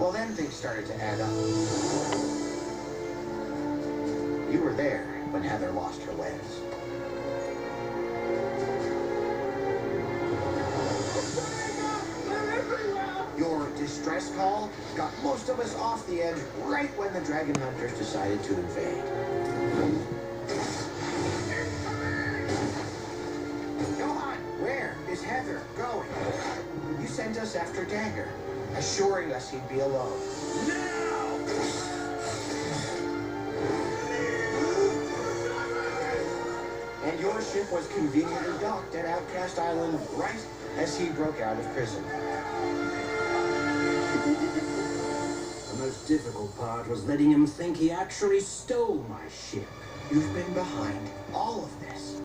Well, then things started to add up. You were there when Heather lost her legs. Your distress call got most of us off the edge right when the dragon hunters decided to invade. Go on! Where is Heather going? You sent us after Dagger, assuring us he'd be alone. Now! And your ship was conveniently docked at Outcast Island right as he broke out of prison. The most difficult part was letting him think he actually stole my ship. You've been behind all of this.